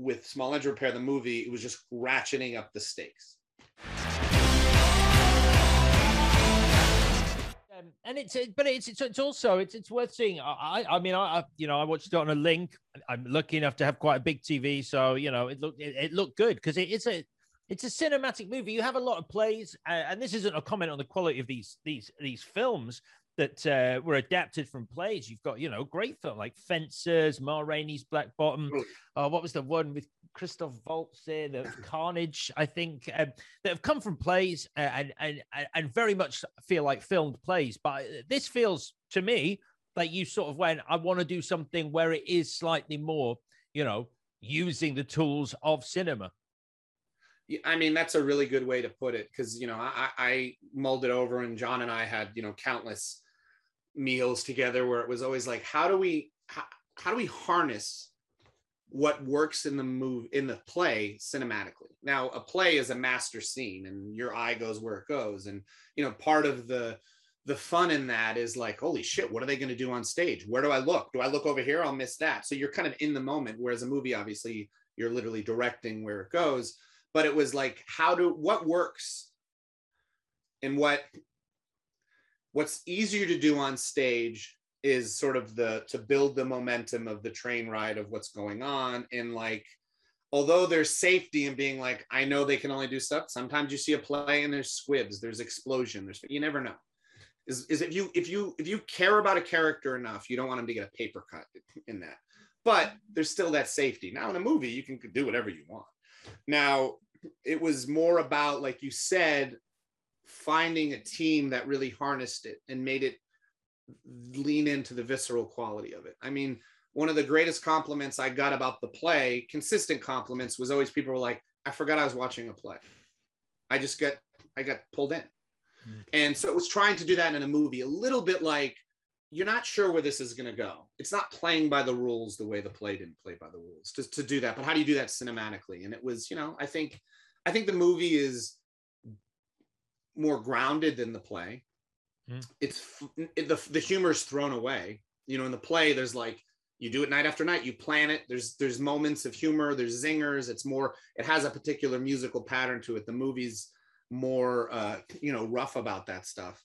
with Small Engine Repair, the movie, it was just ratcheting up the stakes. And it's also worth seeing. I mean, I watched it on a link. I'm lucky enough to have quite a big TV, so it looked good because it's a cinematic movie. You have a lot of plays, and this isn't a comment on the quality of these films that were adapted from plays. You've got great film like Fences, Ma Rainey's Black Bottom. What was the one with Christoph Waltz in, the Carnage, I think, that have come from plays and very much feel like filmed plays. But this feels to me like you sort of went, I want to do something where it is slightly more, using the tools of cinema. I mean, that's a really good way to put it, because, I mulled it over, and John and I had, countless meals together where it was always like, how do we harness what works in the play cinematically? Now, a play is a master scene, and your eye goes where it goes. And, part of the fun in that is like, holy shit, what are they going to do on stage? Where do I look? Do I look over here? I'll miss that. So you're kind of in the moment, whereas a movie, obviously, you're literally directing where it goes. But it was like, what works and what's easier to do on stage is sort of to build the momentum of the train ride of what's going on. And like, although there's safety in being like, I know they can only do stuff. Sometimes you see a play and there's squibs, there's explosion, you never know. Is if you care about a character enough, you don't want them to get a paper cut in that. But there's still that safety. Now in a movie, you can do whatever you want. Now, it was more about, like you said, finding a team that really harnessed it and made it lean into the visceral quality of it. I mean, one of the greatest compliments I got about the play, consistent compliments, was always people were like, I forgot I was watching a play. I got pulled in. And so it was trying to do that in a movie, a little bit like, you're not sure where this is going to go. It's not playing by the rules the way the play didn't play by the rules to do that. But how do you do that cinematically? And it was, I think the movie is more grounded than the play. The humor is thrown away. In the play, there's like, you do it night after night, you plan it. There's moments of humor, there's zingers. It has a particular musical pattern to it. The movie's more, rough about that stuff.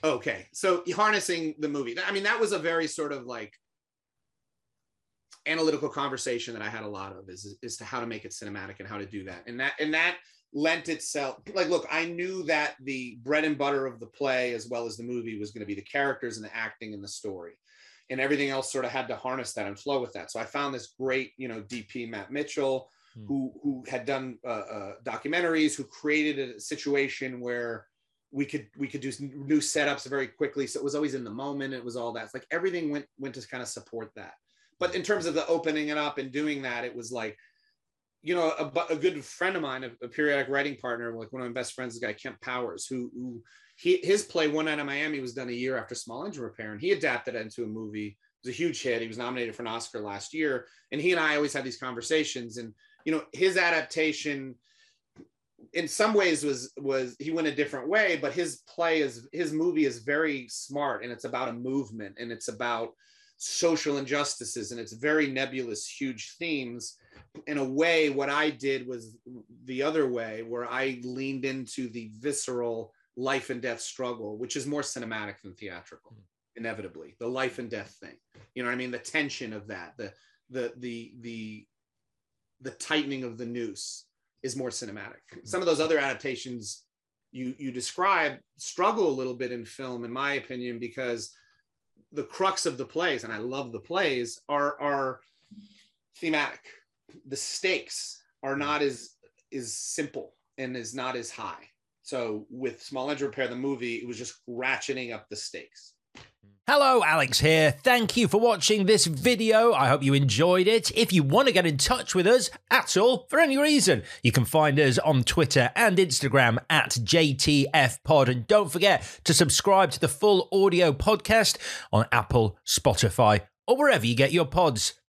Okay, so harnessing the movie. I mean, that was a very sort of like analytical conversation that I had a lot of is to how to make it cinematic and how to do that. And that lent itself, like, look, I knew that the bread and butter of the play as well as the movie was going to be the characters and the acting and the story. And everything else sort of had to harness that and flow with that. So I found this great, DP Matt Mitchell, who had done documentaries, who created a situation where we could do some new setups very quickly. So it was always in the moment. It was all that. It's like everything went to kind of support that. But in terms of the opening it up and doing that, it was like, a good friend of mine, a periodic writing partner, like one of my best friends, this guy, Kemp Powers, his play One Night in Miami was done a year after Small Engine Repair, and he adapted it into a movie. It was a huge hit. He was nominated for an Oscar last year. And he and I always had these conversations, and, his adaptation in some ways was he went a different way, but his movie is very smart, and it's about a movement, and it's about social injustices, and it's very nebulous, huge themes. In a way, what I did was the other way, where I leaned into the visceral life and death struggle, which is more cinematic than theatrical, inevitably. The life and death thing, you know what I mean? The tension of that, the tightening of the noose is more cinematic. Some of those other adaptations you describe struggle a little bit in film, in my opinion, because the crux of the plays, and I love the plays, are thematic. The stakes are not as simple and is not as high. So with Small Engine Repair, the movie, it was just ratcheting up the stakes. Hello, Alex here. Thank you for watching this video. I hope you enjoyed it. If you want to get in touch with us at all, for any reason, you can find us on Twitter and Instagram at JTFpod. And don't forget to subscribe to the full audio podcast on Apple, Spotify, or wherever you get your pods.